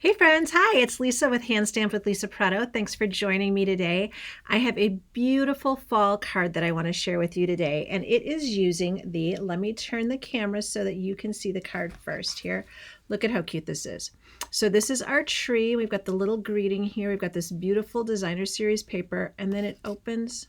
Hey friends, hi, it's Lisa with Hand Stamp with Lisa Prato. Thanks for joining me today. I have a beautiful fall card that I want to share with you today, and it is using let me turn the camera so that you can see the card first here. Look at how cute this is. So this is our tree. We've got the little greeting here. We've got this beautiful designer series paper, and then it opens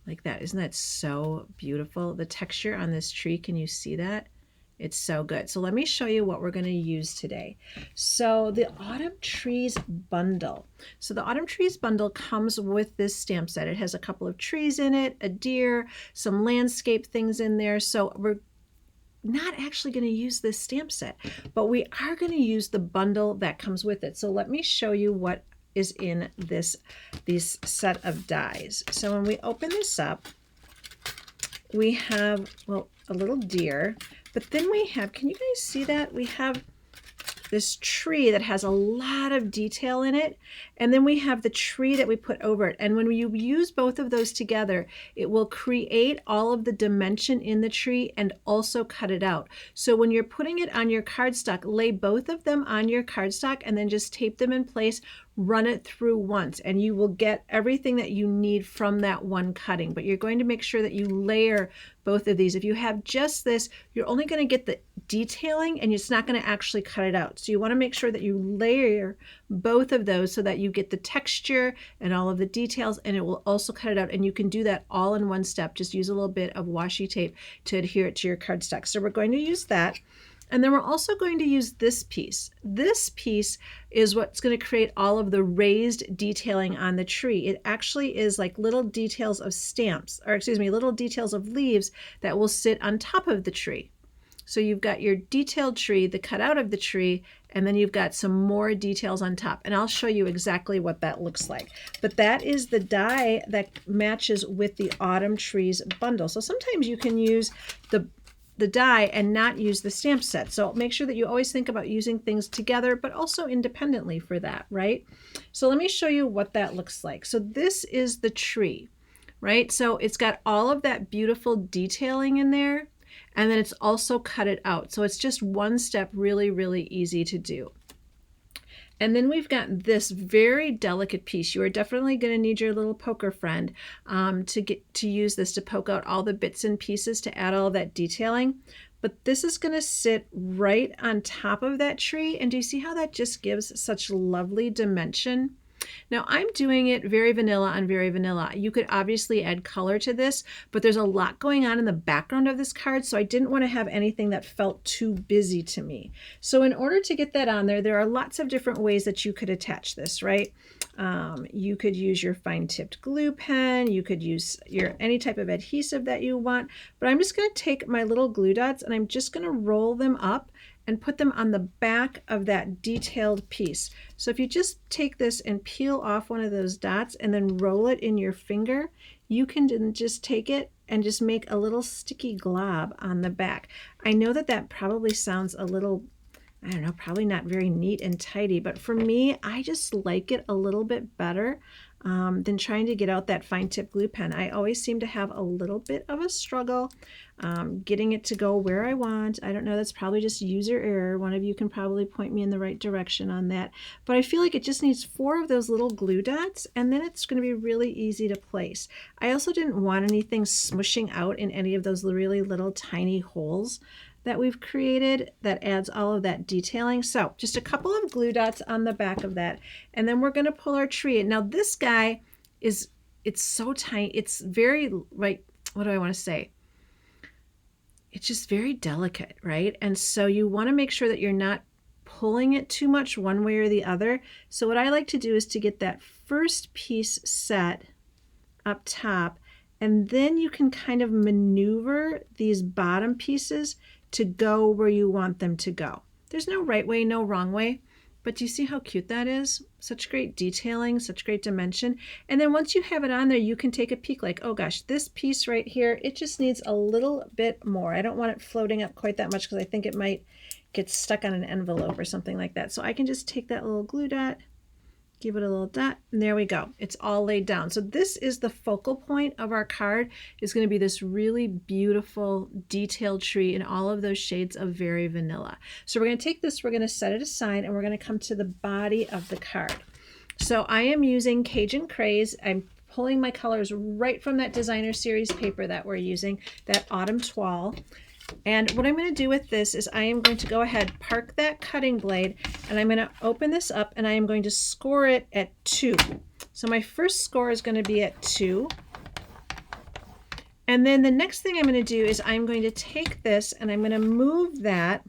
like that. Isn't that so beautiful? The texture on this tree, can you see that? It's so good. So let me show you what we're going to use today. So the Autumn Trees bundle. So the Autumn Trees bundle comes with this stamp set. It has a couple of trees in it, a deer, some landscape things in there. So we're not actually going to use this stamp set, but we are going to use the bundle that comes with it. So let me show you what is in these set of dies. So when we open this up, we have, well, a little deer, but then we have, can you guys see that? We have this tree that has a lot of detail in it, and then we have the tree that we put over it. And when you use both of those together, it will create all of the dimension in the tree and also cut it out. So when you're putting it on your cardstock, lay both of them on your cardstock and then just tape them in place, run it through once, and you will get everything that you need from that one cutting. But you're going to make sure that you layer both of these. If you have just this, you're only going to get the detailing and it's not going to actually cut it out. So you want to make sure that you layer both of those so that you get the texture and all of the details, and it will also cut it out. And you can do that all in one step. Just use a little bit of washi tape to adhere it to your cardstock. So we're going to use that. And then we're also going to use this piece. This piece is what's going to create all of the raised detailing on the tree. It actually is like little details of stamps, or excuse me, little details of leaves that will sit on top of the tree. So you've got your detailed tree, the cutout of the tree, and then you've got some more details on top. And I'll show you exactly what that looks like. But that is the die that matches with the Autumn Trees bundle. So sometimes you can use the die and not use the stamp set. So make sure that you always think about using things together, but also independently for that, right? So let me show you what that looks like. So this is the tree, right? So it's got all of that beautiful detailing in there, and then it's also cut it out. So it's just one step, really, really easy to do. And then we've got this very delicate piece. You are definitely going to need your little poker friend to use this to poke out all the bits and pieces to add all of that detailing. But this is going to sit right on top of that tree. And do you see how that just gives such lovely dimension? Now I'm doing it very vanilla on very vanilla. You could obviously add color to this, but there's a lot going on in the background of this card, so I didn't want to have anything that felt too busy to me. So in order to get that on there are lots of different ways that you could attach this, right? You could use your fine tipped glue pen, you could use your any type of adhesive that you want, but I'm just going to take my little glue dots and I'm just going to roll them up and put them on the back of that detailed piece. So if you just take this and peel off one of those dots and then roll it in your finger, you can then just take it and just make a little sticky glob on the back. I know that that probably sounds a little, I don't know, probably not very neat and tidy, but for me, I just like it a little bit better than trying to get out that fine tip glue pen. I always seem to have a little bit of a struggle getting it to go where I want. I don't know, that's probably just user error. One of you can probably point me in the right direction on that. But I feel like it just needs 4 of those little glue dots, and then it's going to be really easy to place. I also didn't want anything smushing out in any of those really little tiny holes that we've created that adds all of that detailing. So just a couple of glue dots on the back of that, and then we're going to pull our tree. Now this guy is, it's so tiny, it's very, like, what do I want to say? It's just very delicate, right? And so you want to make sure that you're not pulling it too much one way or the other. So what I like to do is to get that first piece set up top, and then you can kind of maneuver these bottom pieces to go where you want them to go. There's no right way, no wrong way, but do you see how cute that is? Such great detailing, such great dimension. And then once you have it on there, you can take a peek like, oh gosh, this piece right here, it just needs a little bit more. I don't want it floating up quite that much because I think it might get stuck on an envelope or something like that. So I can just take that little glue dot Give it a little dot, and there we go. It's all laid down. So this is the focal point of our card. Is going to be this really beautiful detailed tree in all of those shades of Very Vanilla. So we're going to take this, we're going to set it aside, and we're going to come to the body of the card. So I am using Cajun Craze. I'm pulling my colors right from that designer series paper that we're using, that Autumn Toile. And what I'm going to do with this is I am going to go ahead, park that cutting blade, and I'm going to open this up and I am going to score it at 2. So my first score is going to be at 2. And then the next thing I'm going to do is I'm going to take this and I'm going to move that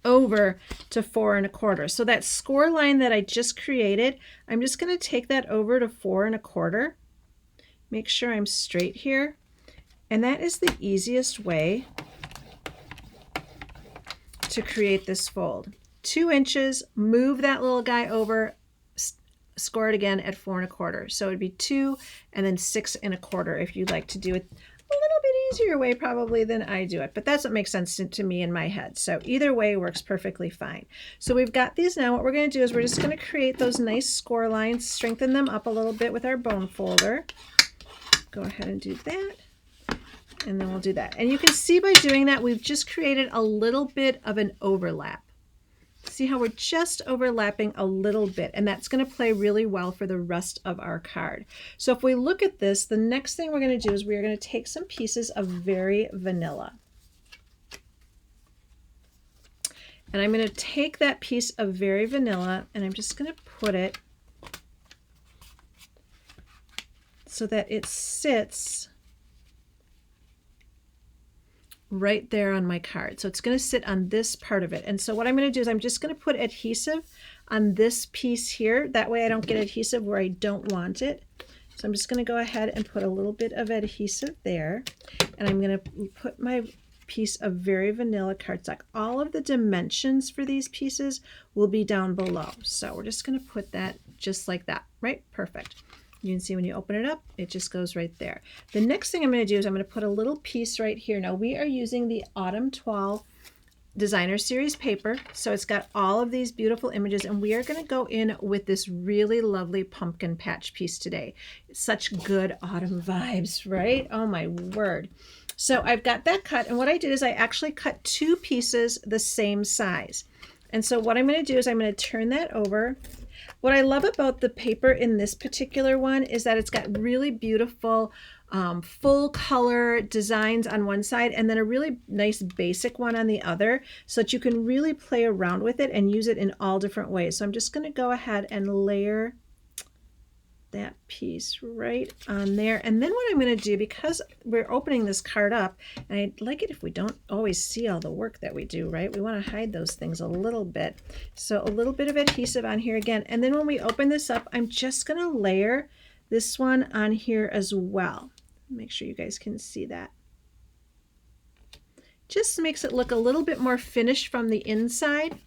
over to 4 1/4. So that score line that I just created, I'm just going to take that over to 4 1/4. Make sure I'm straight here. And that is the easiest way to create this fold. 2 inches, move that little guy over, score it again at 4 1/4. So it'd be 2 and then 6 1/4 if you'd like to do it a little bit easier way probably than I do it, but that's what makes sense to me in my head. So either way works perfectly fine. So we've got these now. What we're going to do is we're just going to create those nice score lines, strengthen them up a little bit with our bone folder. Go ahead and do that. And then we'll do that. And you can see by doing that, we've just created a little bit of an overlap. See how we're just overlapping a little bit, and that's going to play really well for the rest of our card. So if we look at this, the next thing we're going to do is we're going to take some pieces of Very Vanilla. And I'm going to take that piece of Very Vanilla and I'm just going to put it so that it sits right there on my card. So it's going to sit on this part of it. And so what I'm going to do is I'm just going to put adhesive on this piece here. That way I don't get adhesive where I don't want it. So I'm just going to go ahead and put a little bit of adhesive there. And I'm going to put my piece of Very Vanilla cardstock. All of the dimensions for these pieces will be down below. So we're just going to put that just like that, right? Perfect. You can see when you open it up, it just goes right there. The next thing I'm going to do is I'm going to put a little piece right here. Now we are using the Autumn Toile designer series paper, so it's got all of these beautiful images, and we are going to go in with this really lovely pumpkin patch piece today. It's such good autumn vibes, right? Oh my word. So I've got that cut, and what I did is I actually cut 2 pieces the same size. And so what I'm going to do is I'm going to turn that over. What I love about the paper in this particular one is that it's got really beautiful full color designs on one side and then a really nice basic one on the other, so that you can really play around with it and use it in all different ways. So I'm just going to go ahead and layer that piece right on there. And then what I'm going to do, because we're opening this card up, and I'd like it if we don't always see all the work that we do, right? We want to hide those things a little bit. So a little bit of adhesive on here again. And then when we open this up, I'm just going to layer this one on here as well. Make sure you guys can see that. Just makes it look a little bit more finished from the inside,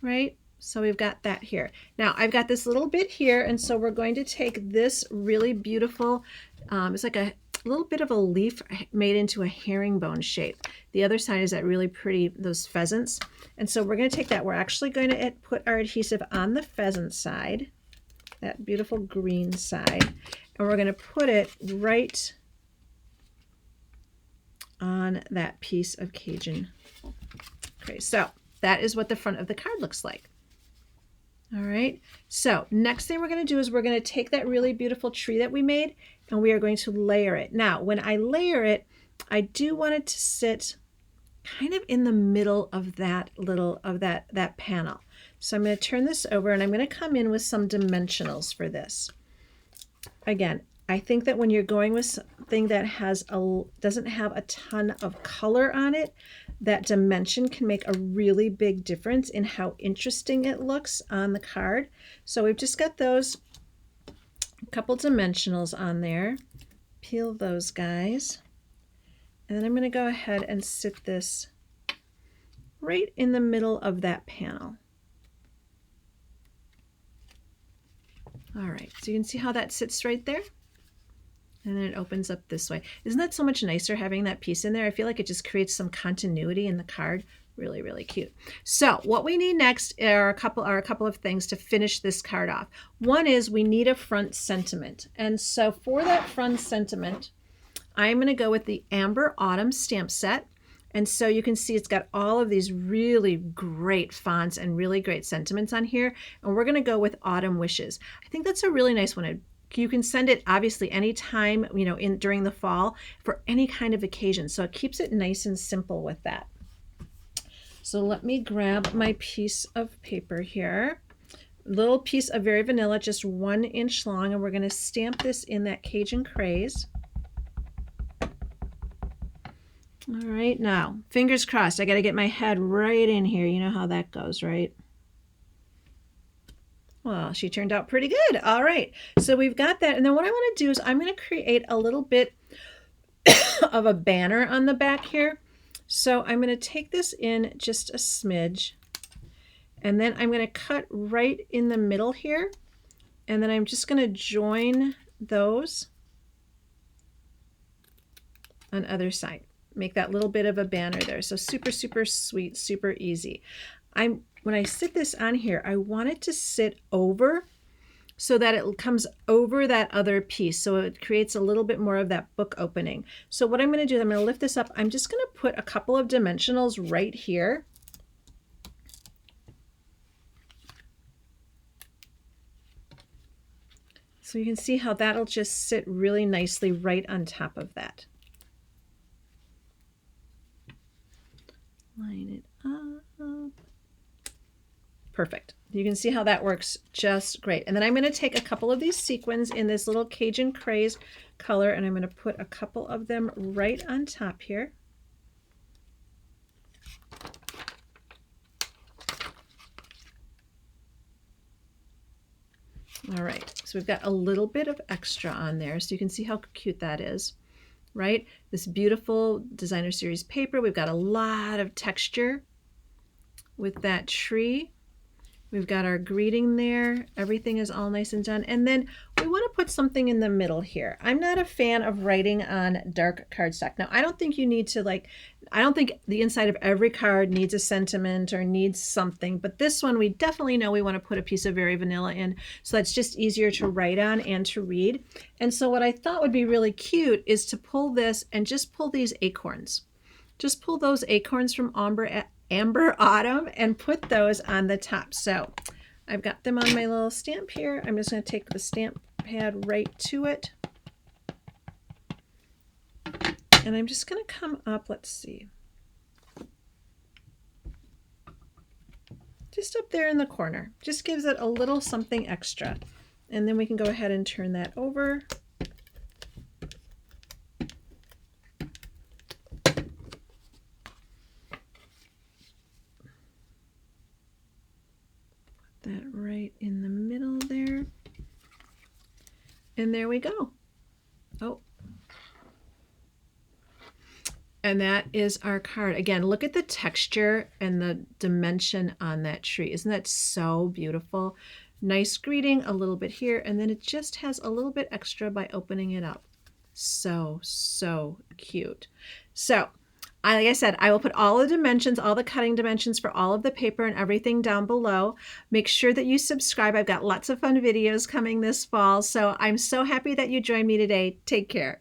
right? So we've got that here. Now I've got this little bit here, and so we're going to take this really beautiful, it's like a little bit of a leaf made into a herringbone shape. The other side is that really pretty, those pheasants. And so we're going to take that. We're actually going to put our adhesive on the pheasant side, that beautiful green side, and we're going to put it right on that piece of Cajun. Okay, so that is what the front of the card looks like. All right, so next thing we're going to do is we're going to take that really beautiful tree that we made and we are going to layer it. Now, when I layer it, I do want it to sit kind of in the middle of that little, that panel. So I'm going to turn this over and I'm going to come in with some dimensionals for this. Again, I think that when you're going with something that doesn't have a ton of color on it, that dimension can make a really big difference in how interesting it looks on the card. So we've just got those couple dimensionals on there. Peel those guys. And then I'm going to go ahead and sit this right in the middle of that panel. All right, so you can see how that sits right there. And then it opens up this way. Isn't that so much nicer having that piece in there? I feel like it just creates some continuity in the card. Really, really cute. So what we need next are a couple of things to finish this card off. One is we need a front sentiment. And so for that front sentiment, I'm going to go with the Amber Autumn stamp set. And so you can see it's got all of these really great fonts and really great sentiments on here. And we're going to go with Autumn Wishes. I think that's a really nice one. You can send it obviously anytime, you know, during the fall for any kind of occasion. So it keeps it nice and simple with that. So let me grab my piece of paper here. Little piece of Very Vanilla, just 1 inch long, and we're going to stamp this in that Cajun Craze. All right, now, fingers crossed. I got to get my head right in here. You know how that goes, right? Well, she turned out pretty good. All right, so we've got that. And then what I want to do is I'm going to create a little bit of a banner on the back here. So I'm going to take this in just a smidge, and then I'm going to cut right in the middle here, and then I'm just going to join those on other side. Make that little bit of a banner there. So super, super sweet, super easy. When I sit this on here, I want it to sit over so that it comes over that other piece. So it creates a little bit more of that book opening. So what I'm going to do is I'm going to lift this up. I'm just going to put a couple of dimensionals right here. So you can see how that'll just sit really nicely right on top of that. Line it up. Perfect. You can see how that works just great. And then I'm going to take a couple of these sequins in this little Cajun Craze color, and I'm going to put a couple of them right on top here. All right, so we've got a little bit of extra on there, so you can see how cute that is, right? This beautiful designer series paper. We've got a lot of texture with that tree. We've got our greeting there. Everything is all nice and done. And then we want to put something in the middle here. I'm not a fan of writing on dark cardstock. Now, I don't think you need to I don't think the inside of every card needs a sentiment or needs something, but this one we definitely know we want to put a piece of Very Vanilla in, so that's just easier to write on and to read. And so what I thought would be really cute is to pull this and just pull these acorns. Just pull those acorns from Amber Autumn and put those on the top. So I've got them on my little stamp here. I'm just going to take the stamp pad right to it. And I'm just going to come up, let's see, just up there in the corner. Just gives it a little something extra. And then we can go ahead and turn that over. That right in the middle there. And there we go. Oh. And that is our card. Again, look at the texture and the dimension on that tree. Isn't that so beautiful? Nice greeting, a little bit here, and then it just has a little bit extra by opening it up. So, so cute. So, like I said, I will put all the dimensions, all the cutting dimensions for all of the paper and everything down below. Make sure that you subscribe. I've got lots of fun videos coming this fall. So I'm so happy that you joined me today. Take care.